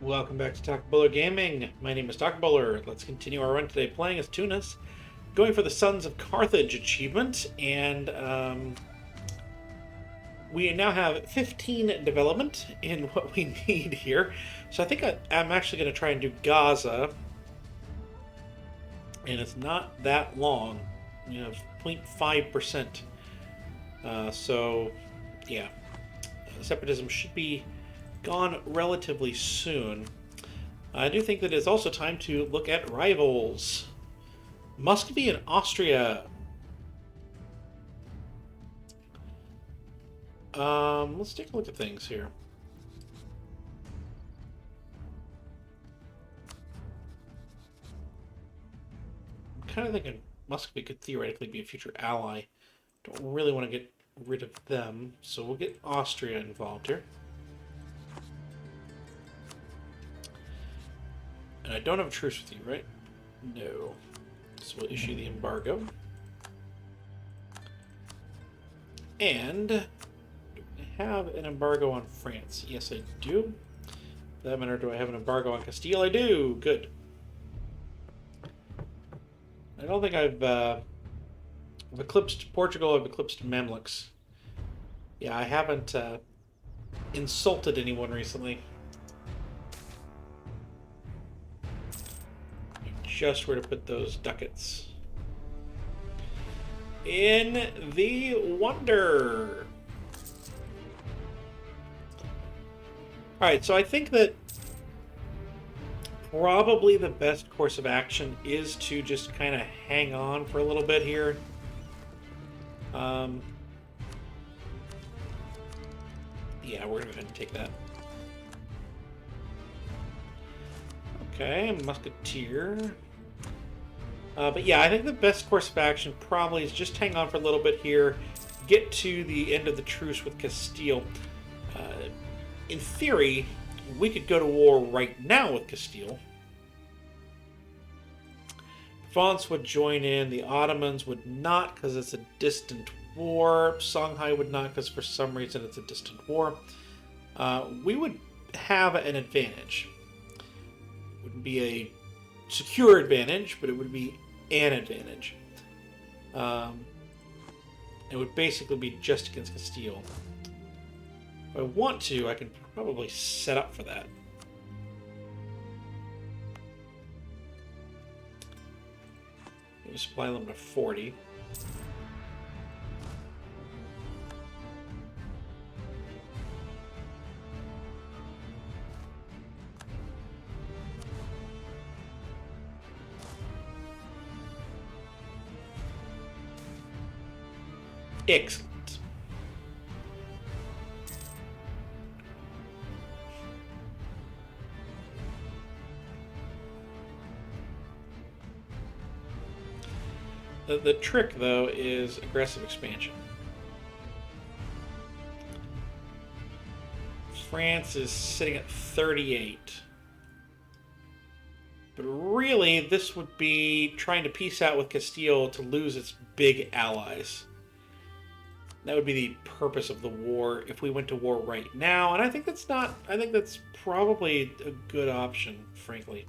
Welcome back to Taco Bowler Gaming. My name is Taco Bowler. Let's continue our run today playing as Tunis, going for the Sons of Carthage achievement, and we now have 15 development in what we need here. So I think I'm actually going to try and do Gaza, and it's not that long. You have 0.5%. So, yeah, separatism should be gone relatively soon. I do think that it's also time to look at rivals. Muscovy and Austria. Let's take a look at things here. I'm kind of thinking Muscovy could theoretically be a future ally. Don't really want to get rid of them, so we'll get Austria involved here. And I don't have a truce with you, right? No. So we'll issue the embargo. And do I have an embargo on France? Yes, I do. For that matter, do I have an embargo on Castile? I do. Good. I don't think I've eclipsed Portugal. I've eclipsed Mamluks. Yeah, I haven't insulted anyone recently. Just where to put those ducats. In the Wonder. Alright, so I think that probably the best course of action is to just kind of hang on for a little bit here. Yeah, we're going to go ahead and take that. Okay, Musketeer. But yeah, I think the best course of action probably is just hang on for a little bit here, get to the end of the truce with Castile. In theory, we could go to war right now with Castile. France would join in, the Ottomans would not because it's a distant war, Songhai would not because for some reason it's a distant war. We would have an advantage. It wouldn't be a secure advantage, but it would be an advantage. It would basically be just against Castile. If I want to, I can probably set up for that. Maybe supply limit of 40. Excellent. The trick, though, is aggressive expansion. France is sitting at 38. But really, this would be trying to peace out with Castile to lose its big allies. That would be the purpose of the war if we went to war right now. And I think that's not... I think that's probably a good option, frankly.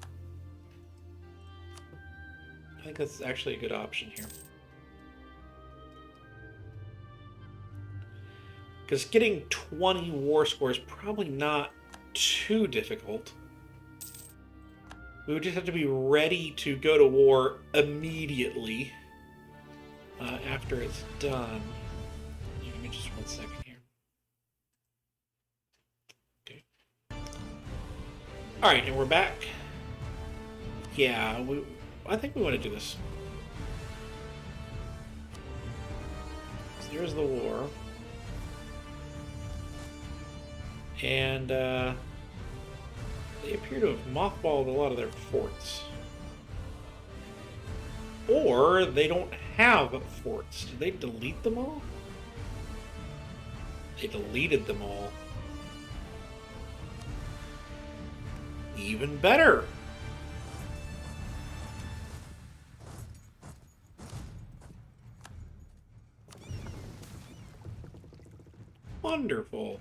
I think that's actually a good option here. Because getting 20 war score is probably not too difficult. We would just have to be ready to go to war immediately after it's done. Give me just 1 second here. Okay. Alright, and we're back. Yeah, I think we want to do this. So there's the war. And they appear to have mothballed a lot of their forts. Or they don't have forts. Did they delete them all? They deleted them all. Even better. Wonderful.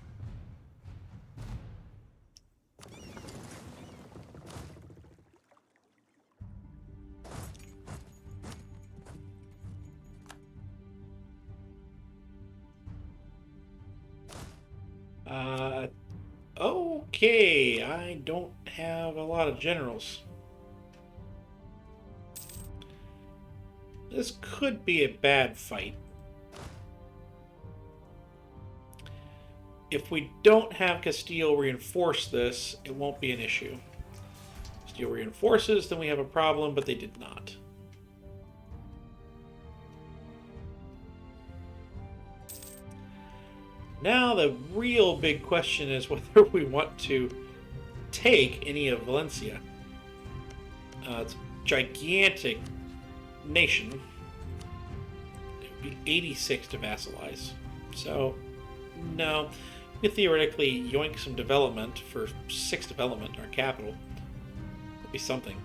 Okay, I don't have a lot of generals. This could be a bad fight. If we don't have Castile reinforce this, it won't be an issue. Castile reinforces, then we have a problem, but they did not. Now the real big question is whether we want to take any of Valencia. It's a gigantic nation. It would be 86 to vassalize. So, no. We could theoretically yoink some development for 6 development in our capital. That'd be something.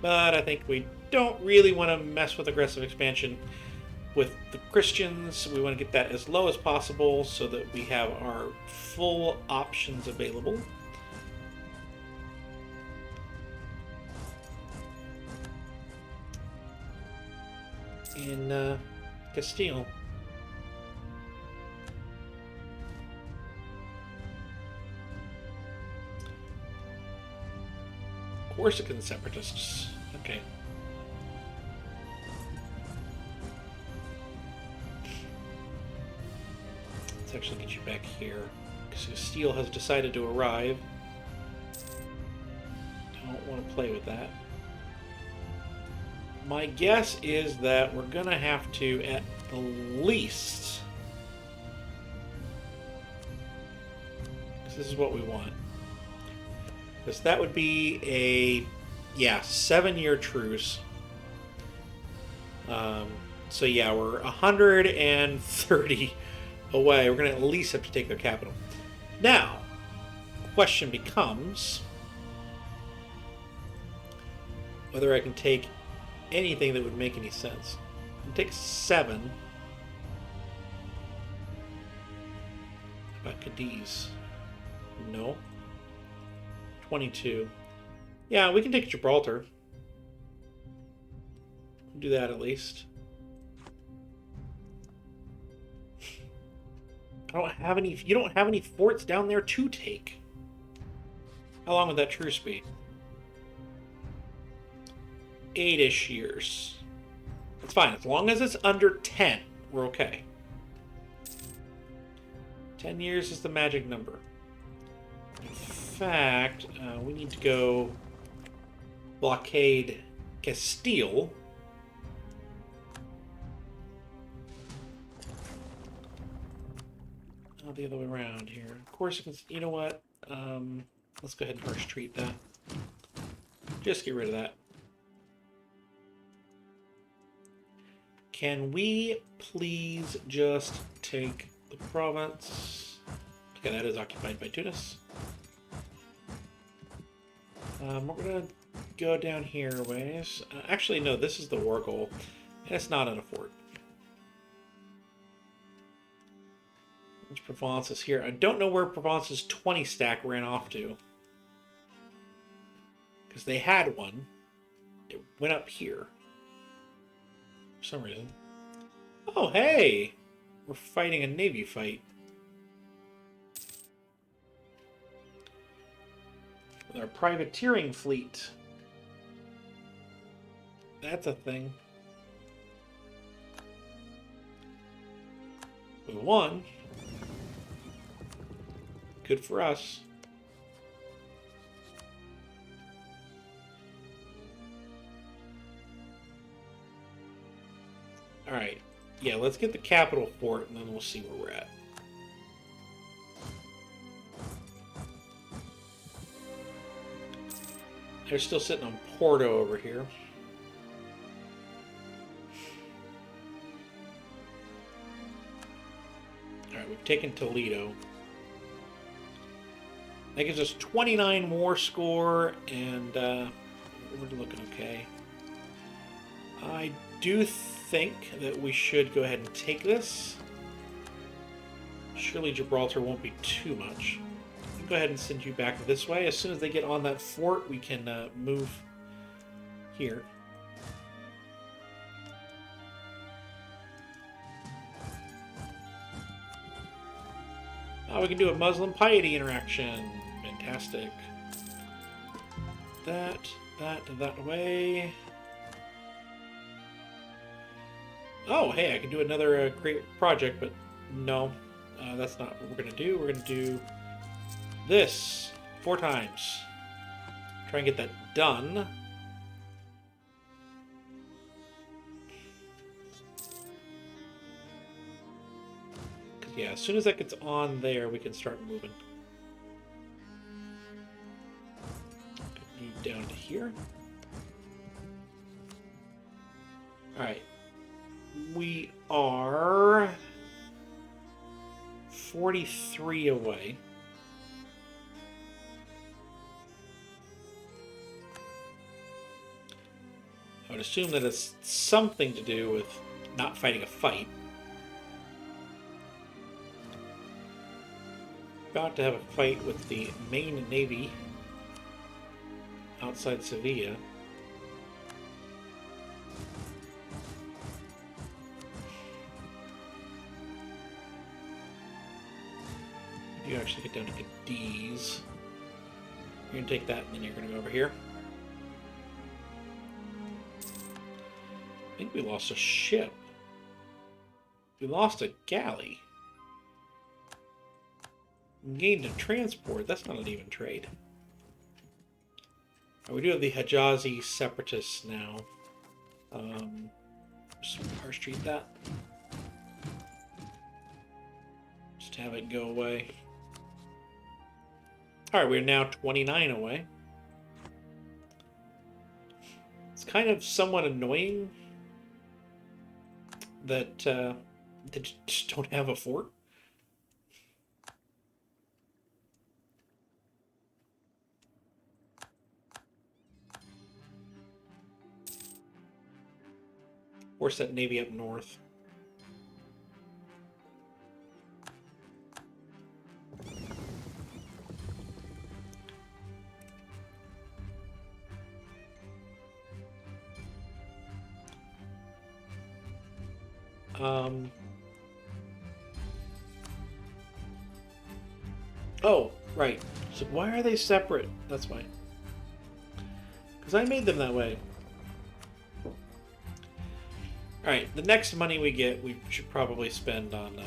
But I think we don't really want to mess with aggressive expansion with the Christians. We want to get that as low as possible so that we have our full options available. In Castile. Corsican separatists. Okay. Let's actually get you back here. Because Castile has decided to arrive. Don't want to play with that. My guess is that we're going to have to, at the least... because this is what we want. Because that would be a, 7-year truce. So yeah, we're 130 away. We're going to at least have to take their capital. Now, question becomes whether I can take anything that would make any sense. I can take 7. How about Cadiz? No. 22. Yeah, we can take Gibraltar. Do that at least. I don't have any. You don't have any forts down there to take. How long would that truce be? 8-ish years. That's fine. As long as it's under 10, we're okay. 10 years is the magic number. In fact, we need to go blockade Castile. Oh, the other way around here. Of course, you know what? Let's go ahead and harsh treat that. Just get rid of that. Can we please just take the province? Okay, that is occupied by Tunis. We're going to go down here a ways. Actually, no, this is the war goal. And it's not in a fort. Which Provence is here. I don't know where Provence's 20 stack ran off to. Because they had one. It went up here. For some reason. Oh, hey! We're fighting a navy fight. With our privateering fleet. That's a thing. We won. Good for us. Alright. Yeah, let's get the capital fort and then we'll see where we're at. They're still sitting on Porto over here. Alright, we've taken Toledo. That gives us 29 war score, and we're looking okay. I do think that we should go ahead and take this. Surely Gibraltar won't be too much. I'll go ahead and send you back this way. As soon as they get on that fort, we can move here. Oh, we can do a Muslim piety interaction. Fantastic. That away. Oh, hey, I can do another great project, but no, that's not what we're going to do. We're going to do this 4 times. Try and get that done. Because, yeah, as soon as that gets on there, we can start moving. Move down to here. Alright. We are 43 away. I would assume that it's something to do with not fighting a fight. About to have a fight with the main navy outside Sevilla. You actually get down to Cadiz. You're going to take that, and then you're going to go over here. I think we lost a ship. We lost a galley. We gained a transport. That's not an even trade. Right, we do have the Hijazi separatists now. Just harsh treat that. Just have it go away. Alright, we're now 29 away. It's kind of somewhat annoying that they just don't have a fort. Force that navy up north. Oh, right. So why are they separate? That's why. Because I made them that way. Alright, the next money we get, we should probably spend on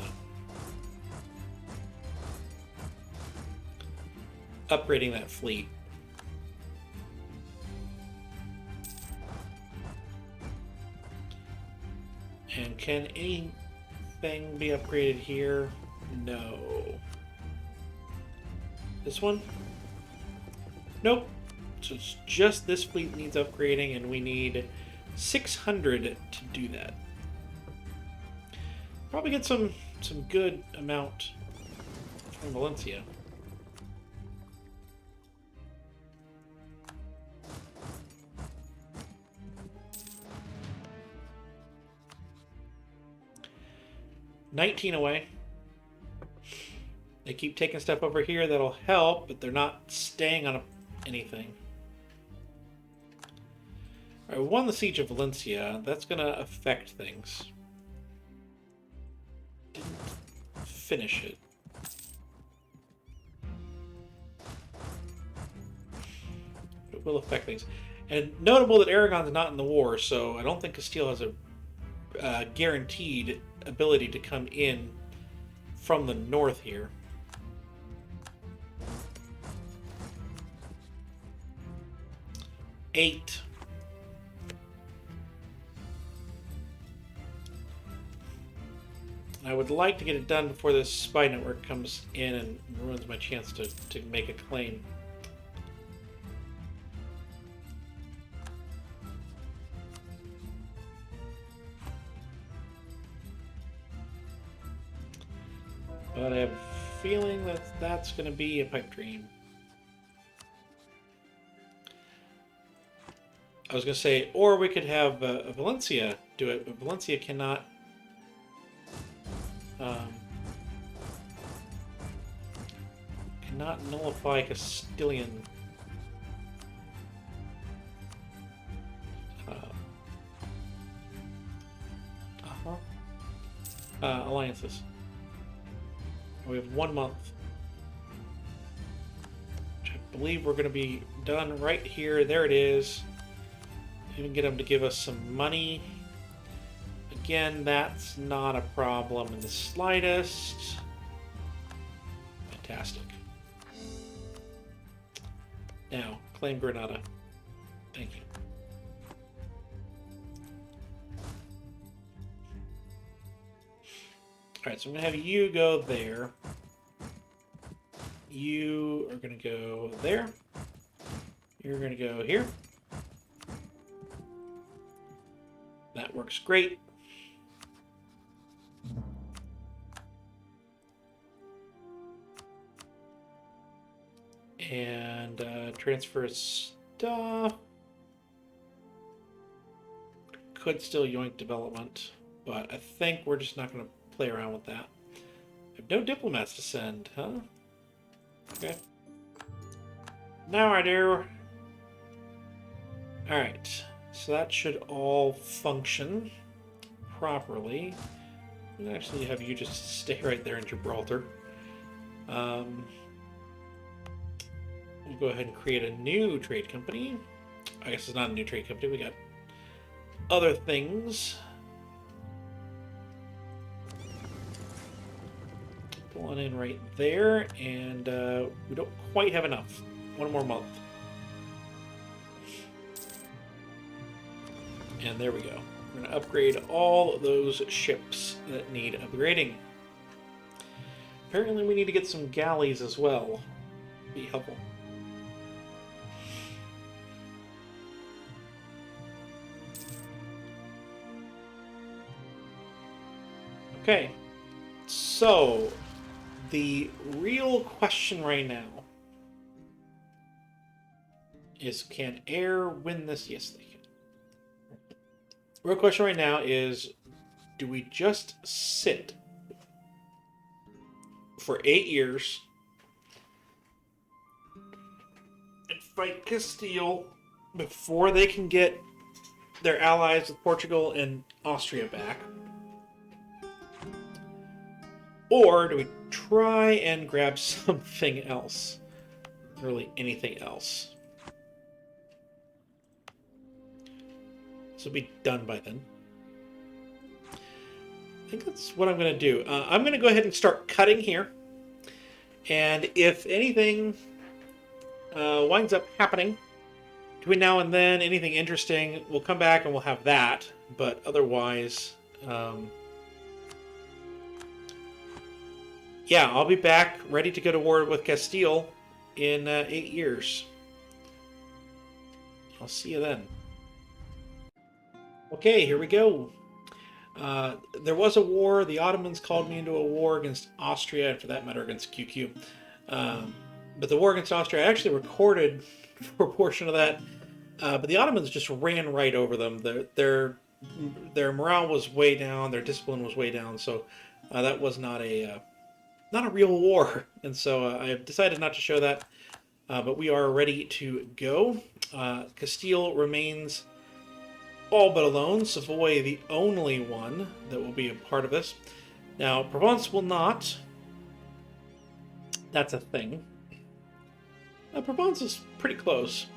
upgrading that fleet. And can anything be upgraded here? No. This one? Nope. So it's just this fleet needs upgrading, and we need 600 to do that. Probably get some good amount from Valencia. $19 away. They keep taking stuff over here that'll help, but they're not staying on anything. Alright, we won the Siege of Valencia. That's going to affect things. Didn't finish it. It will affect things. And notable that Aragon's not in the war, so I don't think Castile has a guaranteed ability to come in from the north here. Eight. I would like to get it done before this spy network comes in and ruins my chance to make a claim. But I have a feeling that that's going to be a pipe dream. I was going to say, or we could have Valencia do it, but Valencia cannot. Cannot nullify Castilian. Alliances. We have 1 month. Which I believe we're going to be done right here. There it is. Even get them to give us some money. Again, that's not a problem in the slightest. Fantastic. Now, claim Granada. Thank you. Alright, so I'm going to have you go there. You are going to go there. You're going to go here. That works great. And transfer stuff. Could still yoink development, but I think we're just not going to play around with that. I have no diplomats to send, huh? Okay. Now I do. Alright, so that should all function properly. I'm gonna actually have you just stay right there in Gibraltar. We'll go ahead and create a new trade company. I guess it's not a new trade company, we got other things. Put one in right there, and we don't quite have enough. 1 more month. And there we go. We're going to upgrade all those ships that need upgrading. Apparently we need to get some galleys as well. Be helpful. Okay, so the real question right now is, can Air win this? Yes, they can. The real question right now is, do we just sit for 8 years and fight Castile before they can get their allies with Portugal and Austria back? Or do we try and grab something else? Really anything else. This will be done by then. I think that's what I'm going to do. I'm going to go ahead and start cutting here. And if anything winds up happening between now and then, anything interesting, we'll come back and we'll have that. But otherwise... yeah, I'll be back, ready to go to war with Castile in 8 years. I'll see you then. Okay, here we go. There was a war. The Ottomans called me into a war against Austria, and for that matter, against QQ. But the war against Austria, I actually recorded for a portion of that. But the Ottomans just ran right over them. Their morale was way down. Their discipline was way down. So that was not a real war, and so I have decided not to show that, but we are ready to go. Castile remains all but alone. Savoy the only one that will be a part of this. Now, Provence will not. That's a thing. Provence is pretty close.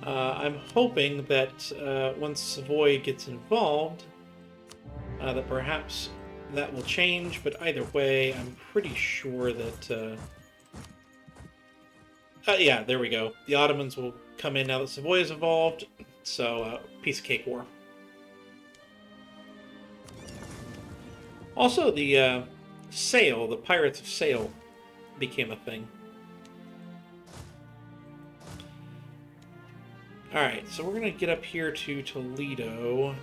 I'm hoping that once Savoy gets involved, that perhaps that will change, but either way, I'm pretty sure that... yeah, there we go. The Ottomans will come in now that Savoy is involved, so piece of cake war. Also, the Sail, the Pirates of Sail, became a thing. Alright, so we're going to get up here to Toledo.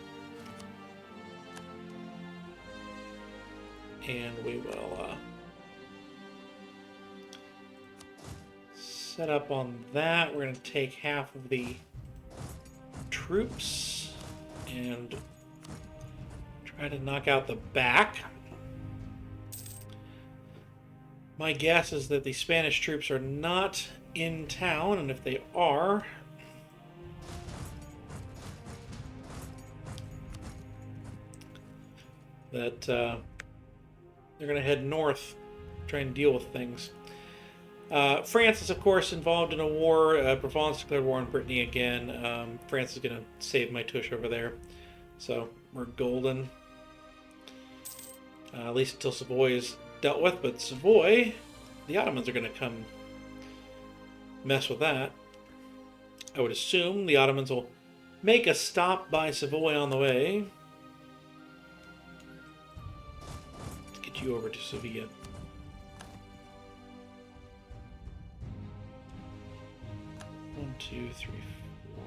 And we will set up on that. We're going to take half of the troops and try to knock out the back. My guess is that the Spanish troops are not in town, and if they are, that They're going to head north, try and deal with things. France is, of course, involved in a war. Provence declared war on Brittany again. France is going to save my tush over there. So, we're golden. At least until Savoy is dealt with. But Savoy, the Ottomans are going to come mess with that. I would assume the Ottomans will make a stop by Savoy on the way. Let's get you over to Sevilla. One, two, three, four.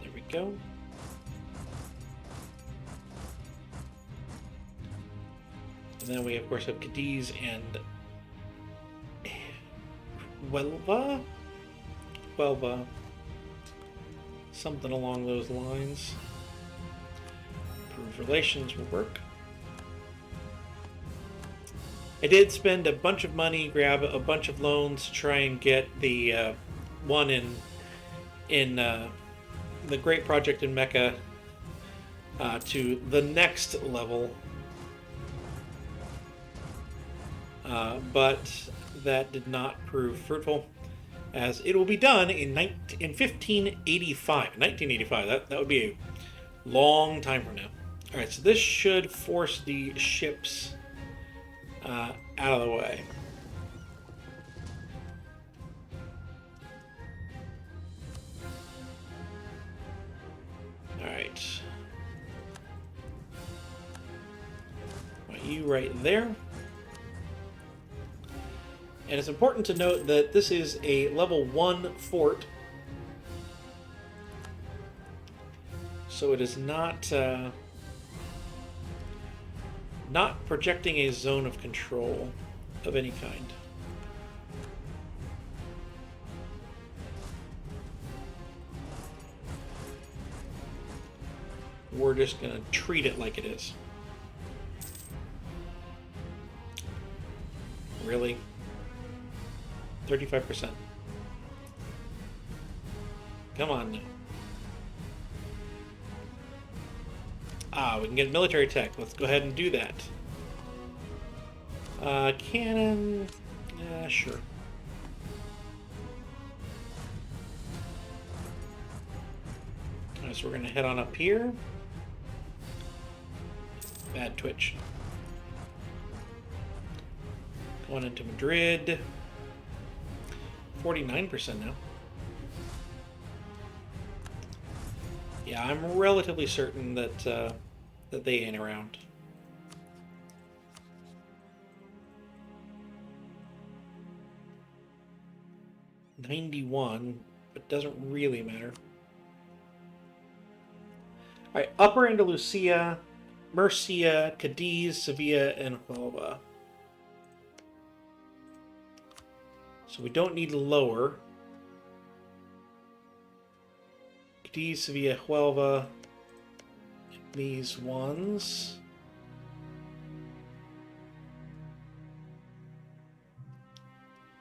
There we go. And then we, of course, have Cadiz and Huelva? Huelva. Something along those lines. Improved relations will work. I did spend a bunch of money, grab a bunch of loans to try and get the one in the great project in Mecca to the next level. But that did not prove fruitful, as it will be done in 1585. 1985, that would be a long time from now. Alright, so this should force the ships out of the way. Alright. Want you right there. And it's important to note that this is a level 1 fort. So it is not projecting a zone of control of any kind. We're just going to treat it like it is. Really? 35%. Come on now. We can get military tech. Let's go ahead and do that. Cannon. Yeah, sure. Alright, so we're going to head on up here. Bad twitch. Going into Madrid. 49% now. Yeah, I'm relatively certain that that they ain't around. $91, but doesn't really matter. All right, Upper Andalusia, Murcia, Cadiz, Sevilla, and Huelva. So we don't need lower. Cadiz, Sevilla, Huelva. These ones.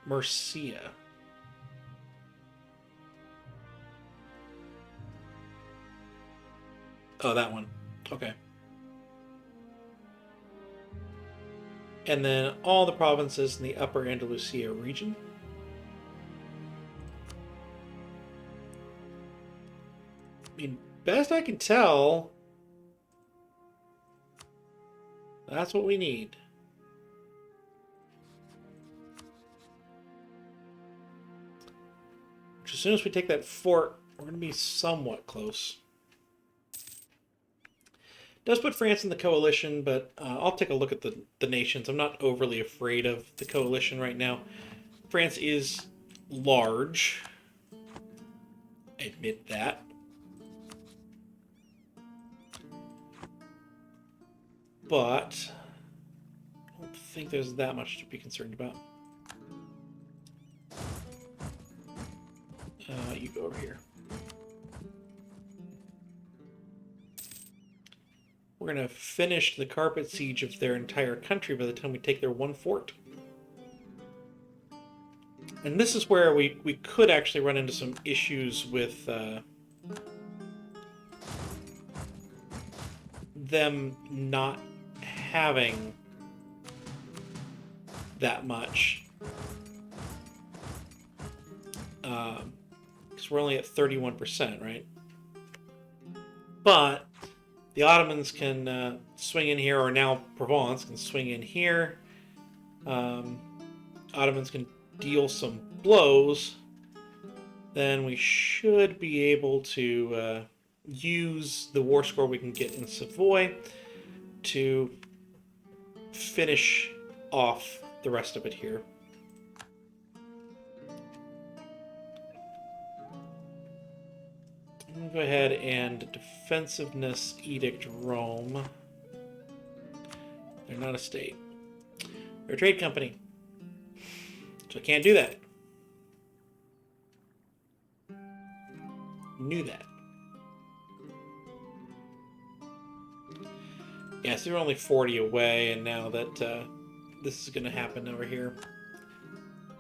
Murcia. Oh, that one. Okay. And then all the provinces in the Upper Andalusia region. I mean, best I can tell, that's what we need. Which, as soon as we take that fort, we're going to be somewhat close. Does put France in the coalition, but I'll take a look at the nations. I'm not overly afraid of the coalition right now. France is large. I admit that. But I don't think there's that much to be concerned about. You go over here. We're going to finish the carpet siege of their entire country by the time we take their one fort. And this is where we could actually run into some issues with them not having that much. Because we're only at 31%, right? But the Ottomans can swing in here, or now Provence can swing in here. Ottomans can deal some blows. Then we should be able to use the war score we can get in Savoy to finish off the rest of it here. I'm going to go ahead and Defensiveness Edict Rome. They're not a state. They're a trade company. So I can't do that. Knew that. Yeah, so they're only 40 away, and now that this is going to happen over here,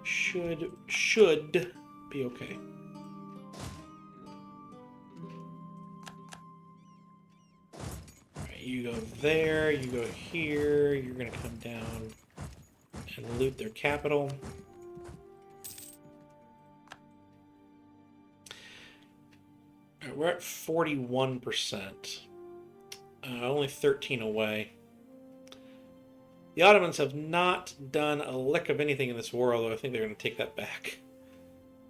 should be okay. Alright, you go there, you go here, you're going to come down and loot their capital. Alright, we're at 41%. Only 13 away. The Ottomans have not done a lick of anything in this war, although I think they're going to take that back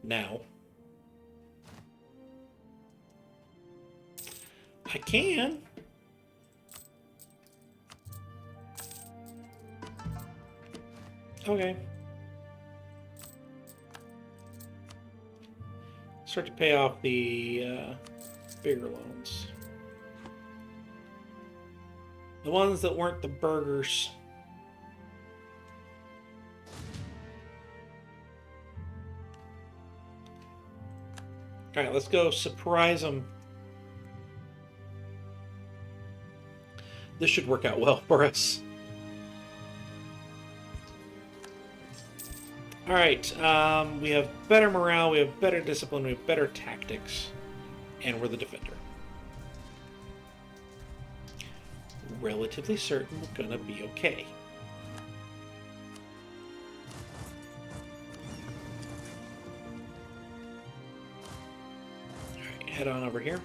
now. I can. Okay. Start to pay off the bigger loans. The ones that weren't the burgers. Alright, let's go surprise them. This should work out well for us. Alright, we have better morale, we have better discipline, we have better tactics. And we're the defender. Relatively certain we're gonna be okay. Alright, head on over here.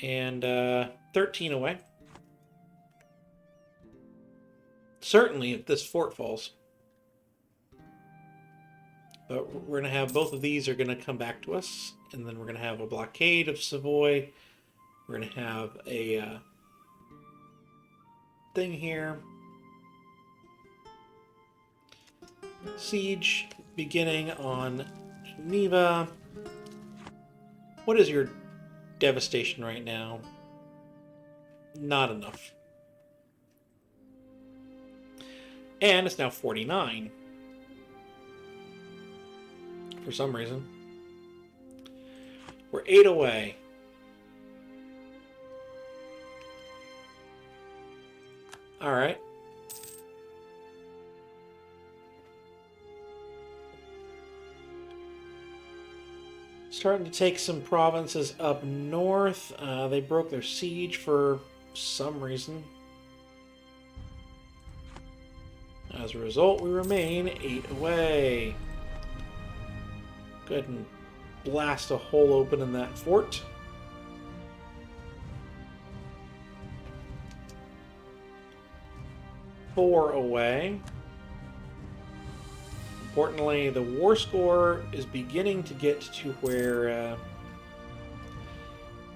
And 13 away. Certainly if this fort falls. But we're going to have both of these are going to come back to us. And then we're going to have a blockade of Savoy. We're going to have a thing here. Siege beginning on Geneva. What is your devastation right now? Not enough. And it's now 49. For some reason. We're 8 away. Alright. Starting to take some provinces up north. They broke their siege for some reason. As a result, we remain 8 away. Go ahead and blast a hole open in that fort. Four away. Importantly, the war score is beginning to get to where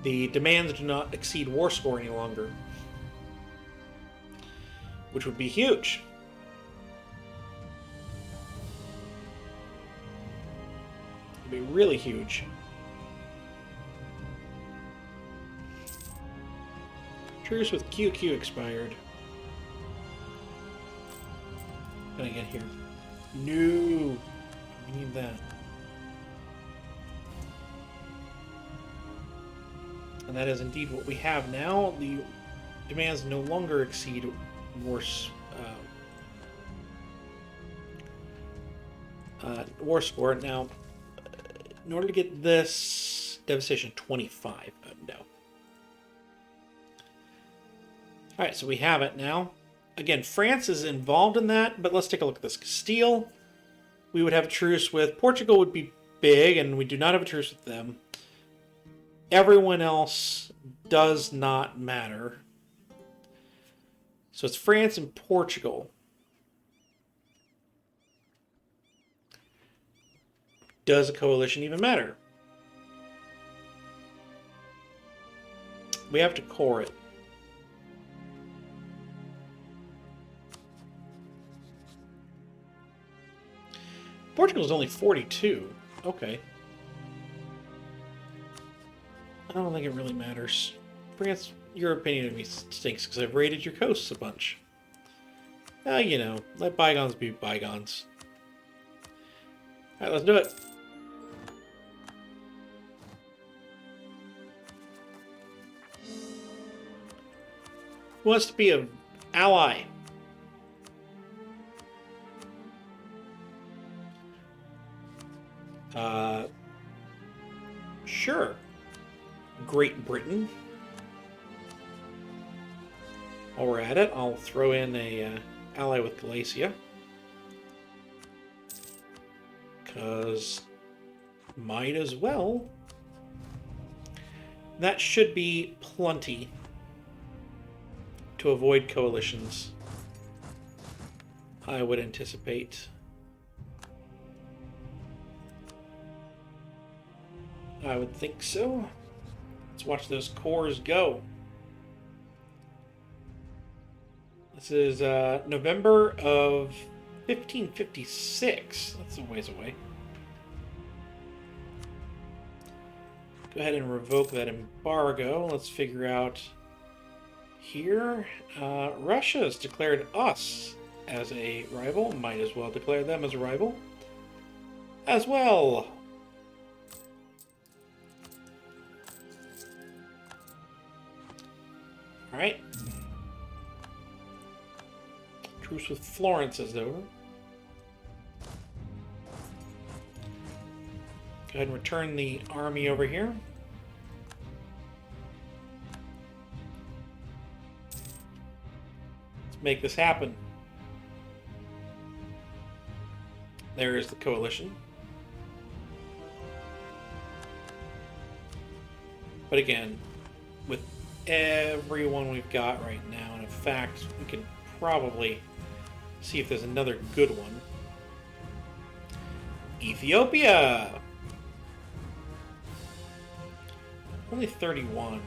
the demands do not exceed war score any longer, which would be huge. Be really huge. Truce with QQ expired. What can I get here? No! We need that. And that is indeed what we have now. The demands no longer exceed war score. Now, in order to get this devastation 25, no. All right, so we have it now. Again, France is involved in that, but let's take a look at this. Castile, we would have a truce with. Portugal would be big, and we do not have a truce with them. Everyone else does not matter. So it's France and Portugal. Does a coalition even matter? We have to core it. Portugal is only 42. Okay. I don't think it really matters. France, your opinion of me stinks because I've raided your coasts a bunch. You know, let bygones be bygones. Alright, let's do it. Who wants to be an ally? Sure. Great Britain. While we're at it, I'll throw in a ally with Galicia. Because might as well. That should be plenty to avoid coalitions, I would anticipate. I would think so. Let's watch those cores go. This is November of 1556. That's a ways away. Go ahead and revoke that embargo. Let's figure out here. Russia has declared us as a rival. Might as well declare them as a rival as well. All right. Truce with Florence is over. Go ahead and return the army over here. Let's make this happen. There is the coalition. But again, with everyone we've got right now, and in fact, we can probably see if there's another good one. Ethiopia! Only 31.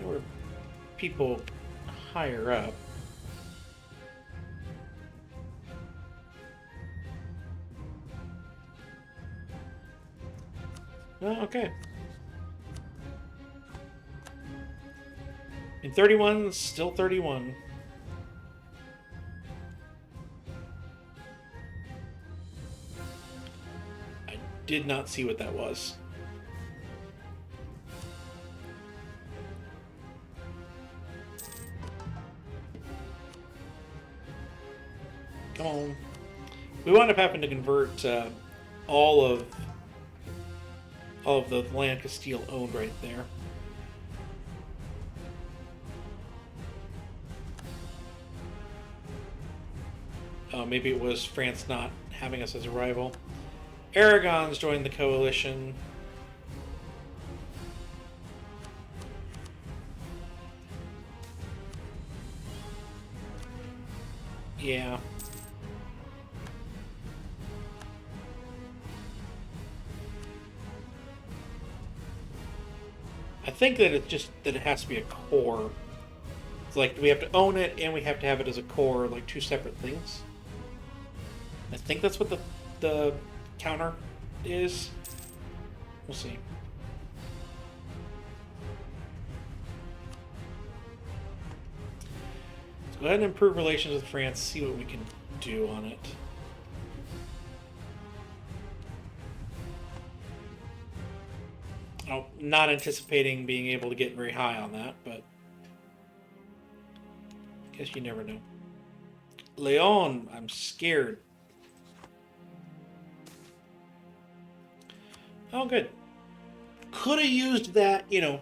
There were people higher up. Oh, okay. And 31, still 31. I did not see what that was. Come on. We wound up having to convert all of the land Castile owned right there. Maybe it was France not having us as a rival. Aragon's joined the coalition. Yeah. I think that it's just that it has to be a core. It's like we have to own it and we have to have it as a core, like two separate things. I think that's what the counter is. We'll see. Let's go ahead and improve relations with France, see what we can do on it. Oh, not anticipating being able to get very high on that, but I guess you never know. Leon, I'm scared. Oh, good. could have used that, you know,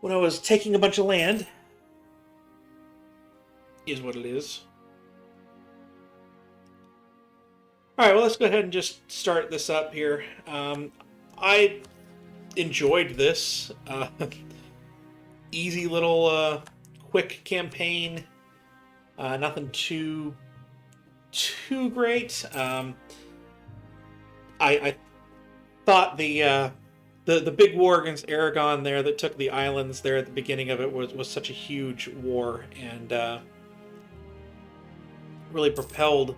when I was taking a bunch of land. Is what it is. All right, well, let's go ahead and just start this up here. I enjoyed this. Easy little, quick campaign. Nothing too great. I thought the big war against Aragon there that took the islands there at the beginning of it was such a huge war, and really propelled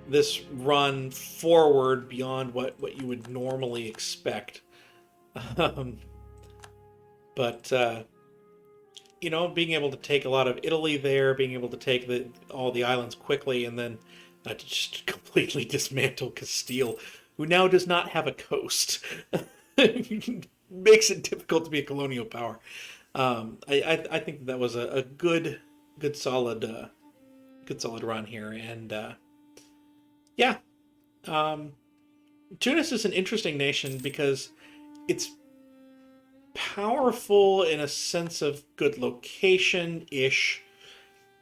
this run forward beyond what you would normally expect. But you know, being able to take a lot of Italy there, being able to take all the islands quickly, and then just completely dismantle Castile, who now does not have a coast. Makes it difficult to be a colonial power. I think that was a good solid run here, and yeah. Tunis is an interesting nation because it's powerful in a sense of good location-ish,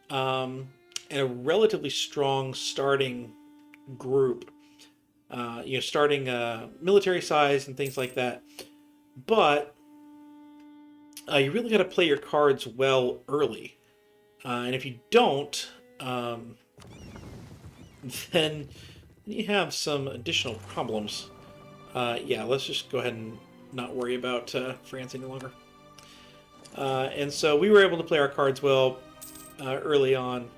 and a relatively strong starting group. You know, starting military size and things like that. But you really got to play your cards well early. And if you don't, then you have some additional problems. Yeah, let's just go ahead and not worry about France any longer. And so we were able to play our cards well early on,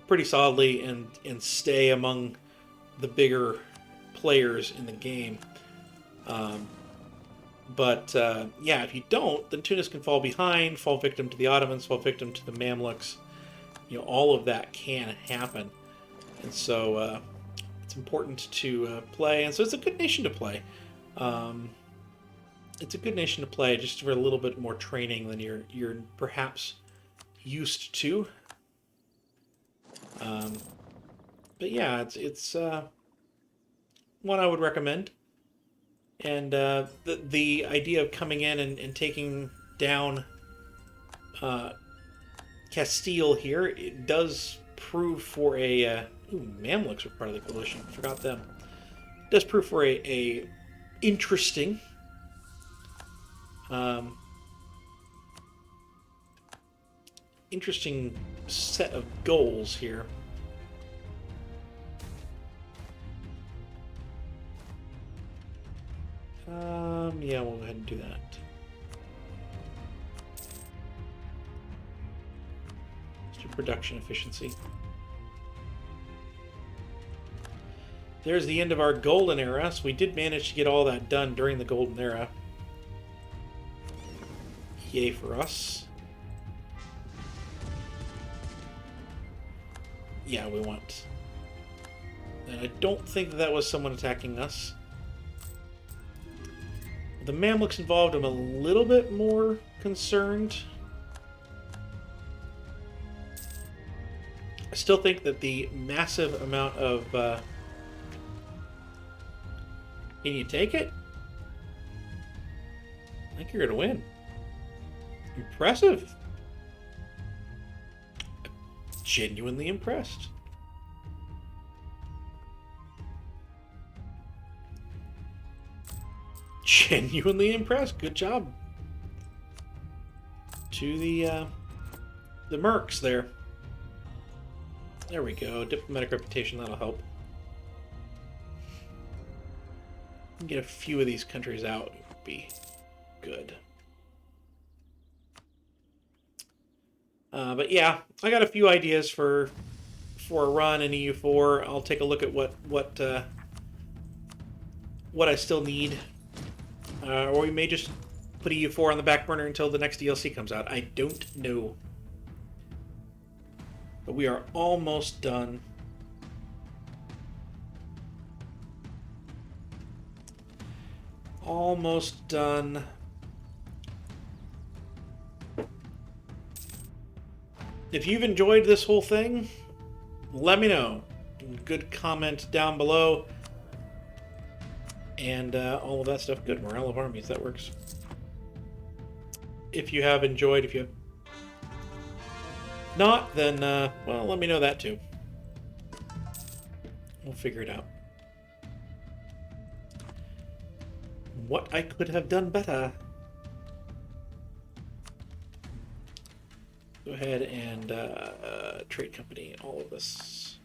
pretty solidly, and stay among the bigger players in the game. But yeah, if you don't, then Tunis can fall behind, fall victim to the Ottomans, fall victim to the Mamluks. You know, all of that can happen. And so it's important to play. And so it's a good nation to play. It's a good nation to play, just for a little bit more training than you're perhaps used to. But yeah, it's one I would recommend. And the idea of coming in and taking down Castile here, it does prove for a... Mamluks were part of the coalition. Forgot them. It does prove for a interesting... interesting set of goals here. Yeah, we'll go ahead and do that. Let's do production efficiency. There's the end of our golden era, so we did manage to get all that done during the golden era. Yay for us. Yeah, we want... And I don't think that was someone attacking us. The Mamluks involved, I'm a little bit more concerned. I still think that the massive amount of... Can you take it? I think you're going to win. Impressive. Genuinely impressed. Genuinely impressed. Good job to the mercs there. There we go. Diplomatic reputation, that'll help. Get a few of these countries out would be good. But yeah, I got a few ideas for a run in EU4. I'll take a look at what I still need. Or we may just put EU4 on the back burner until the next DLC comes out. I don't know. But we are almost done. Almost done. If you've enjoyed this whole thing, let me know. Good comment down below. and all of that stuff. Good morale of armies, that works. If you have enjoyed, if you have not, then, well, let me know that too. We'll figure it out. What I could have done better. Go ahead and trade company, all of this.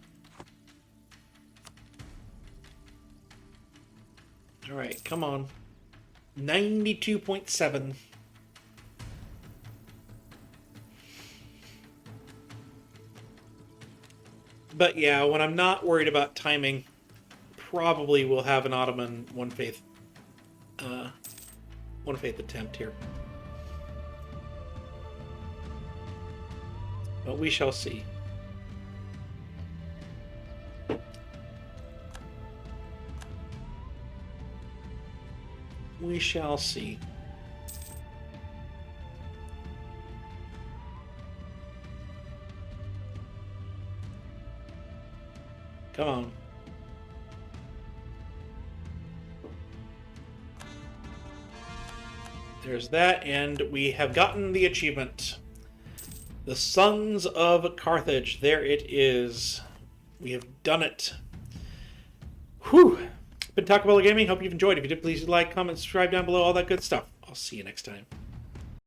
All right, come on. 92.7. But yeah, when I'm not worried about timing, probably we'll have an Ottoman one faith attempt here. But we shall see. We shall see. Come on. There's that, and we have gotten the achievement. The Sons of Carthage. There it is. We have done it. Whew. Been Taco Bell Gaming. Hope you've enjoyed. If you did, please like, comment, subscribe down below, all that good stuff. I'll see you next time.